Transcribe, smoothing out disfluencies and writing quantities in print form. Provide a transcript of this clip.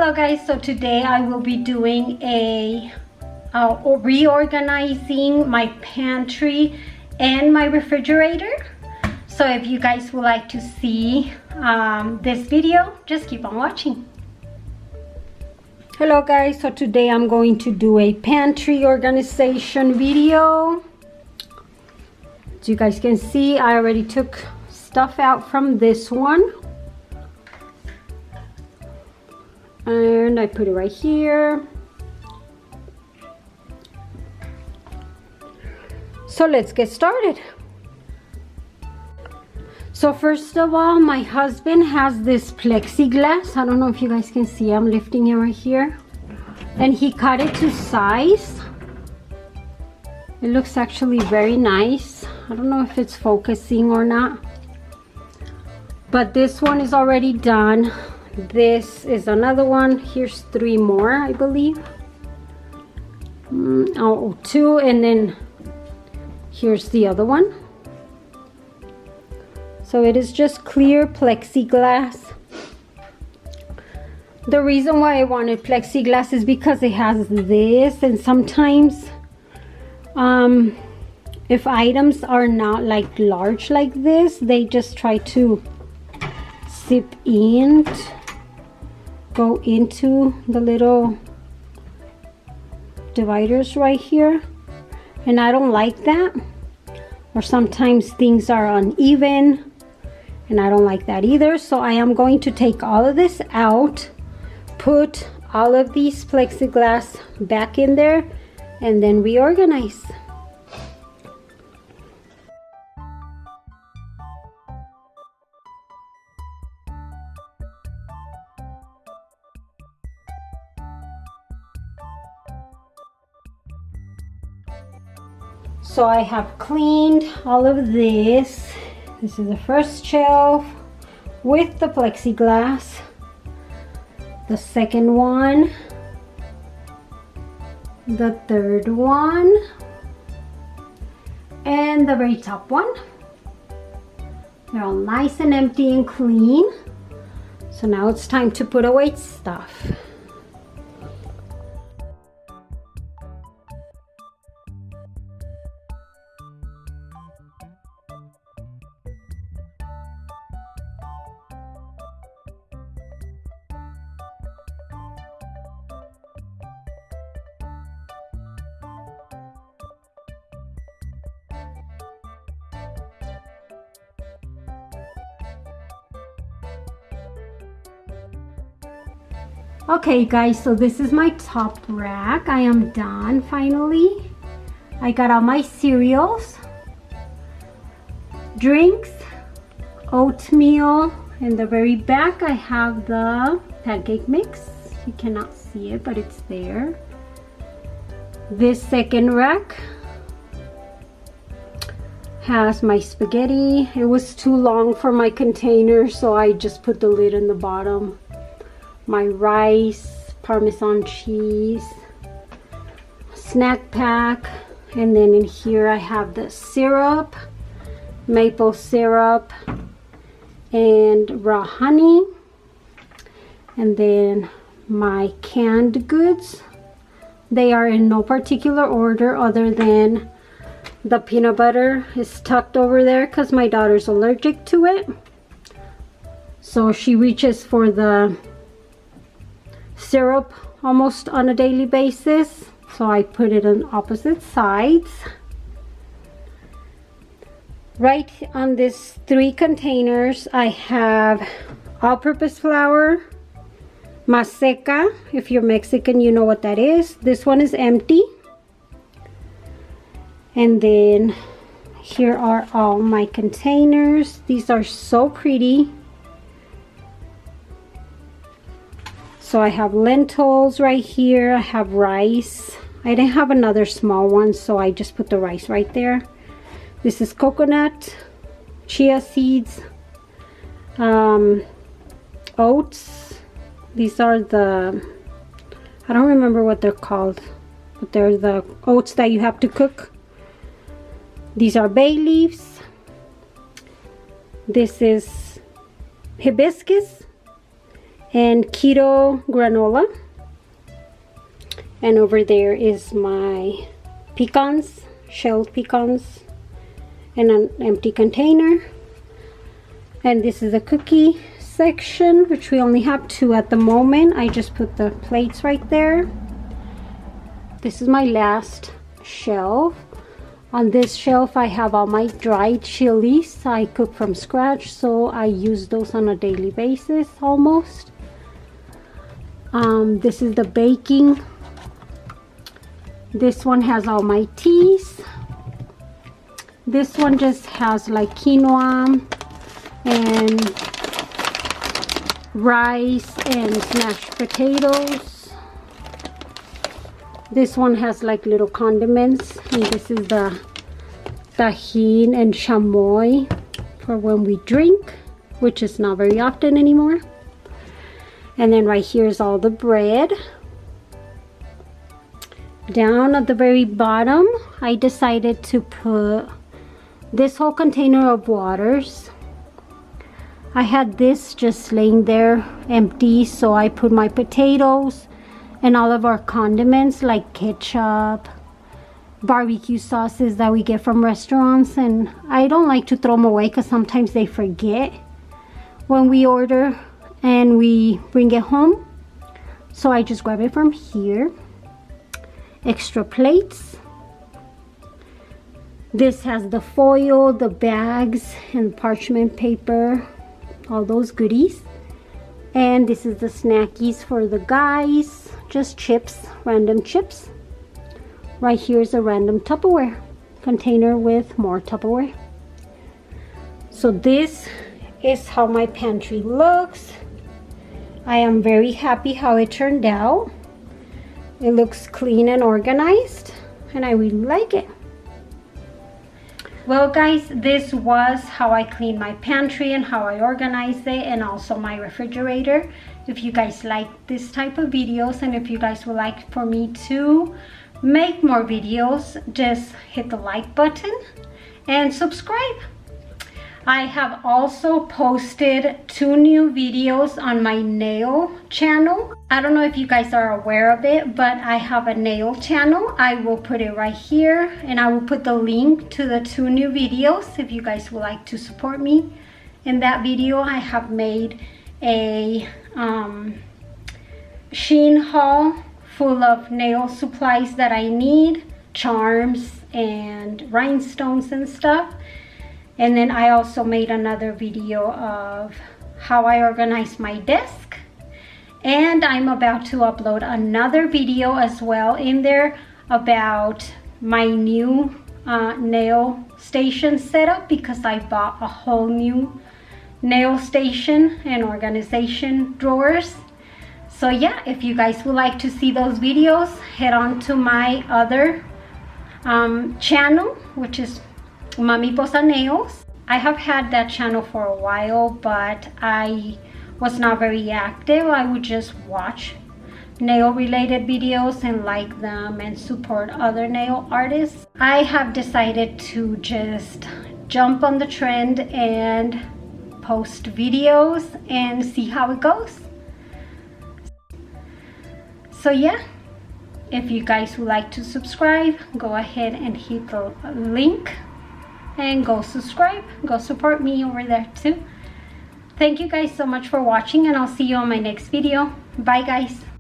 Hello guys, so today I will be doing a reorganizing my pantry and my refrigerator. So if you guys would like to see this video, just keep on watching. Hello guys, so today I'm going to do a pantry organization video. As you guys can see, I already took stuff out from this one. And I put it right here. So let's get started. So first of all, my husband has this plexiglass. I don't know if you guys can see, I'm lifting it right here. And he cut it to size. It looks actually very nice. I don't know if it's focusing or not. But this one is already done. This is another one. Here's 3 more, I believe. Oh, 2, and then here's the other one. So it is just clear plexiglass. The reason why I wanted plexiglass is because it has this, and sometimes if items are not like large like this, they just try to zip in, go into the little dividers right here, and I don't like that. Or sometimes things are uneven, and I don't like that either. So I am going to take all of this out, put all of these plexiglass back in there, and then reorganize. So I have cleaned all of this. This is the first shelf with the plexiglass. The second one. The third one. And the very top one. They're all nice and empty and clean. So now it's time to put away stuff. Okay guys, so this is my top rack. I am done finally. I got all my cereals, drinks, oatmeal. In the very back I have the pancake mix. You cannot see it, but it's there. This second rack has my spaghetti. It was too long for my container, so I just put the lid in the bottom. My rice, Parmesan cheese, snack pack, and then in here I have the syrup, maple syrup, and raw honey, and then my canned goods. They are in no particular order other than the peanut butter is tucked over there because my daughter's allergic to it, so she reaches for the syrup almost on a daily basis, so I put it on opposite sides. Right on these 3 containers I have all-purpose flour, maseca. If you're Mexican, you know what that is. This one is empty. And then here are all my containers. These are so pretty. So I have lentils right here. I have rice. I didn't have another small one, so I just put the rice right there. This is coconut, chia seeds, oats. These are the, I don't remember what they're called, but they're the oats that you have to cook. These are bay leaves. This is hibiscus. and keto granola. And over there is my pecans, shelled pecans, in an empty container. And this is the cookie section, which we only have 2 at the moment. I just put the plates right there. This is my last shelf. On this shelf I have all my dried chilies. I cook from scratch, so I use those on a daily basis almost. This is the baking. This one has all my teas. This one just has like quinoa and rice and smashed potatoes. This one has like little condiments, and this is the tahini and chamoy for when we drink, which is not very often anymore. And then right here is all the bread. Down at the very bottom, I decided to put this whole container of waters. I had this just laying there empty, so I put my potatoes and all of our condiments like ketchup, barbecue sauces that we get from restaurants. And I don't like to throw them away because sometimes they forget when we order and we bring it home. So I just grab it from here. Extra plates. This has the foil, the bags, and parchment paper, all those goodies. And this is the snackies for the guys, just chips, random chips. Right here is a random Tupperware container with more Tupperware. So this is how my pantry looks. I am very happy how it turned out. It looks clean and organized, and I really like it. Well guys, this was how I cleaned my pantry and how I organized it, and also my refrigerator. If you guys like this type of videos, and if you guys would like for me to make more videos, just hit the like button and subscribe. I have also posted 2 new videos on my nail channel. I don't know if you guys are aware of it, but I have a nail channel. I will put it right here, and I will put the link to the 2 new videos if you guys would like to support me. In that video, I have made a Shein haul full of nail supplies that I need, charms and rhinestones and stuff. And then I also made another video of how I organize my desk. And I'm about to upload another video as well in there about my new nail station setup, because I bought a whole new nail station and organization drawers. So yeah, if you guys would like to see those videos, head on to my other channel, which is MAMIPOSA Nails. I have had that channel for a while, but I was not very active. I would just watch nail related videos and like them and support other nail artists. I have decided to just jump on the trend and post videos and see how it goes. So yeah, if you guys would like to subscribe, go ahead and hit the link and go subscribe, go support me over there too. Thank you guys so much for watching, and I'll see you on my next video. Bye guys.